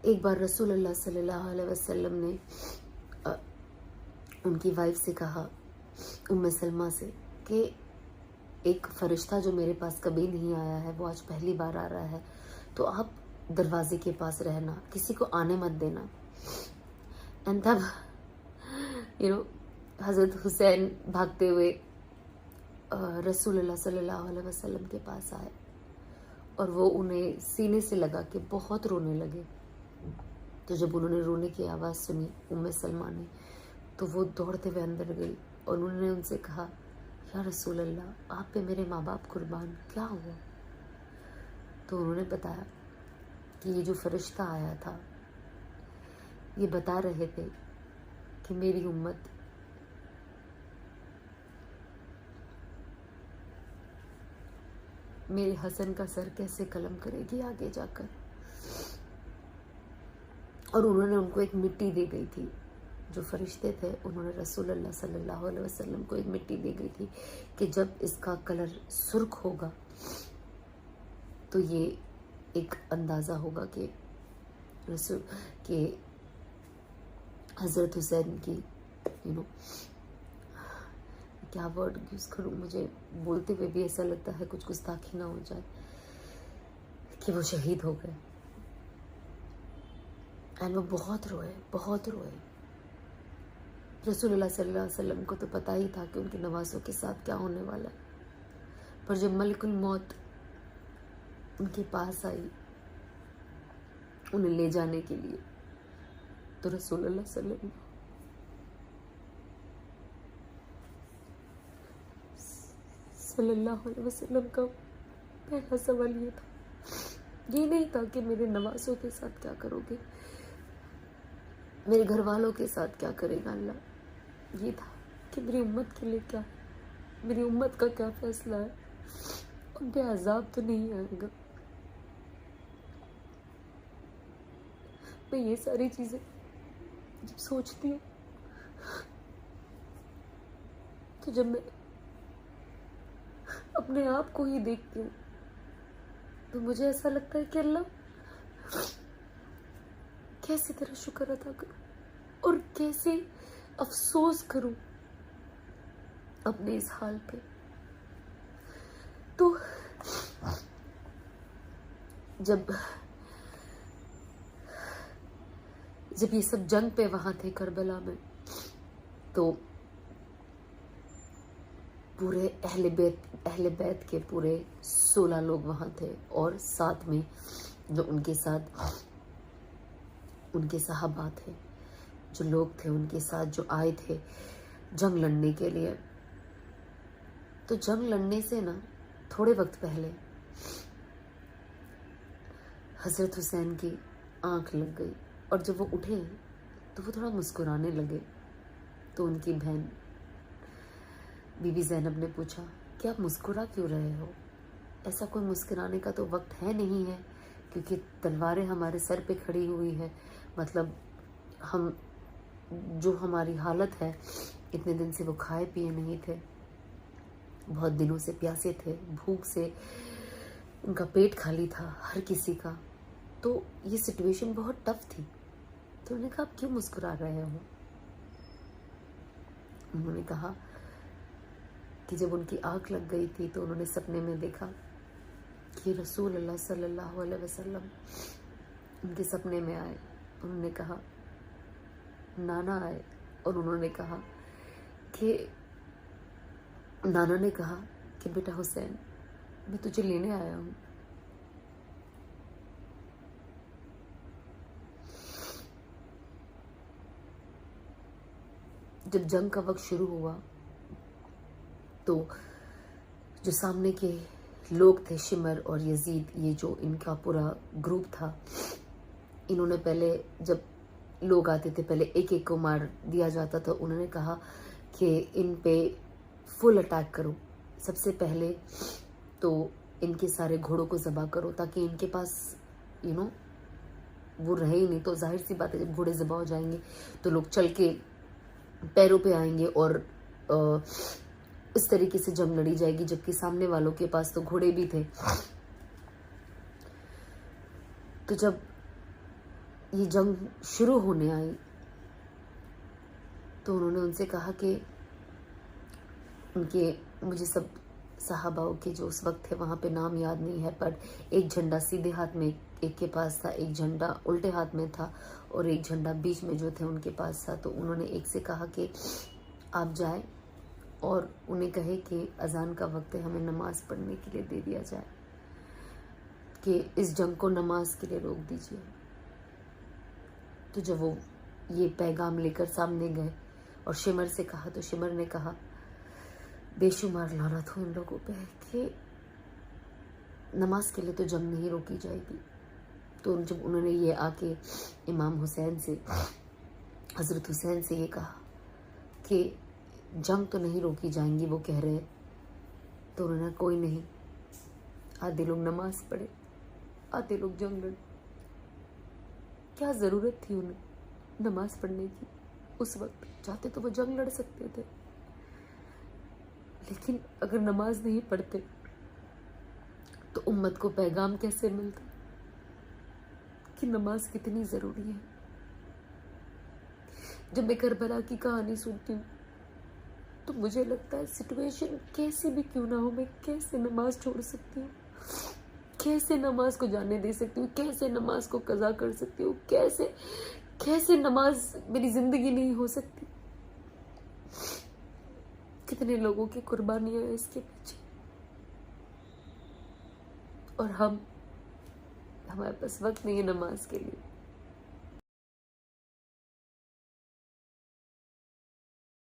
एक बार रसूलुल्लाह सल्लल्लाहु अलैहि वसल्लम ने उनकी वाइफ से कहा, उम्मे सलमा से, कि एक फरिश्ता जो मेरे पास कभी नहीं आया है वो आज पहली बार आ रहा है, तो आप दरवाजे के पास रहना, किसी को आने मत देना। एंड तब हज़रत हुसैन भागते हुए रसूलुल्लाह सल्लल्लाहु अलैहि वसल्लम के पास आए और वो उन्हें सीने से लगा के बहुत रोने लगे। तो जब उन्होंने रोने की आवाज़ सुनी उम्मे सलमा ने, तो वो दौड़ते हुए अंदर गई और उन्होंने उनसे कहा, या रसूल अल्लाह, आप पे मेरे माँ बाप कुर्बान, क्या हुआ? तो उन्होंने बताया कि ये जो फरिश्ता आया था ये बता रहे थे कि मेरी उम्मत मेरे हसन का सर कैसे कलम करेगी आगे जाकर। और उन्होंने उनको एक मिट्टी दी गई थी, जो फरिश्ते थे उन्होंने रसूलुल्लाह सल्लल्लाहु अलैहि वसल्लम को एक मिट्टी दी गई थी कि जब इसका कलर सुर्ख होगा तो ये एक अंदाज़ा होगा कि रसूल के हज़रत हुसैन की क्या वर्ड यूज़ करूँ, मुझे बोलते हुए भी ऐसा लगता है कुछ गुस्ताखी ना हो जाए, कि वो शहीद हो गए। एंड वो बहुत रोए, बहुत रोए। रसूलुल्लाह सल्लल्लाहु अलैहि वसल्लम को तो पता ही था कि उनके नवासों के साथ क्या होने वाला है, पर जब मलिकुल मौत उनके पास आई उन्हें ले जाने के लिए, तो रसूलुल्लाह सल्लल्लाहु अलैहि वसल्लम का पहला सवाल ये था, ये नहीं था कि मेरे नवासों के साथ क्या करोगे, मेरे घर वालों के साथ क्या करेगा अल्लाह, ये था कि मेरी उम्मत के लिए क्या है, मेरी उम्मत का क्या फैसला है, उन पे अजाब तो नहीं आएगा। मैं ये सारी चीज़ें जब सोचती हूँ, तो जब मैं अपने आप को ही देखती हूँ तो मुझे ऐसा लगता है कि अल्लाह, कैसे तेरा शुक्र अदा करूं और कैसे अफसोस करूं अपने इस हाल पे। तो जब ये सब जंग पे वहां थे करबला में, तो पूरे अहले बैत के पूरे 16 लोग वहां थे और साथ में जो उनके साथ उनके सहाबा थे, जो लोग थे उनके साथ जो आए थे जंग लड़ने के लिए। तो जंग लड़ने से ना थोड़े वक्त पहले हजरत हुसैन की आंख लग गई और जब वो उठे तो वो थोड़ा मुस्कुराने लगे। तो उनकी बहन बीबी ज़ैनब ने पूछा कि आप मुस्कुरा क्यों रहे हो? ऐसा कोई मुस्कुराने का तो वक्त है नहीं है, क्योंकि तलवारें हमारे सर पे खड़ी हुई है। मतलब हम जो हमारी हालत है, इतने दिन से वो खाए पिए नहीं थे, बहुत दिनों से प्यासे थे, भूख से उनका पेट खाली था हर किसी का। तो ये सिचुएशन बहुत टफ थी। तो उन्होंने कहा आप क्यों मुस्कुरा रहे हो? उन्होंने कहा कि जब उनकी आंख लग गई थी तो उन्होंने सपने में देखा कि रसूल अल्लाह सल्लल्लाहु अलैहि वसल्लम उनके सपने में आए। उन्होंने कहा नाना आए, और उन्होंने कहा कि नाना ने कहा कि बेटा हुसैन, मैं तुझे लेने आया हूँ। जब जंग का वक्त शुरू हुआ तो जो सामने के लोग थे, शिमर और यजीद, ये जो इनका पूरा ग्रुप था, इन्होंने पहले जब लोग आते थे पहले एक एक को मार दिया जाता था। उन्होंने कहा कि इन पे फुल अटैक करो, सबसे पहले तो इनके सारे घोड़ों को ज़बा करो ताकि इनके पास वो रहे ही नहीं। तो जाहिर सी बात है जब घोड़े ज़बा हो जाएंगे तो लोग चल के पैरों पे आएंगे और इस तरीके से जंग लड़ी जाएगी, जबकि सामने वालों के पास तो घोड़े भी थे। तो जब ये जंग शुरू होने आई तो उन्होंने उनसे कहा कि उनके, मुझे सब सहाबाओं के जो उस वक्त थे वहाँ पे नाम याद नहीं है, पर एक झंडा सीधे हाथ में एक के पास था, एक झंडा उल्टे हाथ में था और एक झंडा बीच में जो थे उनके पास था। तो उन्होंने एक से कहा कि आप जाएं और उन्हें कहे कि अजान का वक्त है, हमें नमाज पढ़ने के लिए दे दिया जाए, कि इस जंग को नमाज के लिए रोक दीजिए। तो जब वो ये पैगाम लेकर सामने गए और शिमर से कहा तो शिमर ने कहा बेशुमार लानत हो इन लोगों पे कि नमाज के लिए तो जंग नहीं रोकी जाएगी। तो जब उन्होंने ये आके इमाम हुसैन से, हज़रत हुसैन से ये कहा कि जंग तो नहीं रोकी जाएंगी वो कह रहे, तो उन्होंने कोई नहीं, आधे लोग नमाज पढ़े आधे लोग जंग लड़े। क्या ज़रूरत थी उन्हें नमाज पढ़ने की? उस वक्त चाहते तो वो जंग लड़ सकते थे, लेकिन अगर नमाज नहीं पढ़ते तो उम्मत को पैगाम कैसे मिलता कि नमाज कितनी ज़रूरी है। जब मैं करबला की कहानी सुनती हूँ तो मुझे लगता है सिचुएशन कैसी भी क्यों ना हो, मैं कैसे नमाज छोड़ सकती हूँ, कैसे नमाज को जाने दे सकती हूँ, कैसे नमाज को कज़ा कर सकती हूँ, कैसे कैसे नमाज मेरी ज़िंदगी नहीं हो सकती। कितने लोगों की कुर्बानियां हैं इसके पीछे, और हमारे पास वक्त नहीं है नमाज के लिए।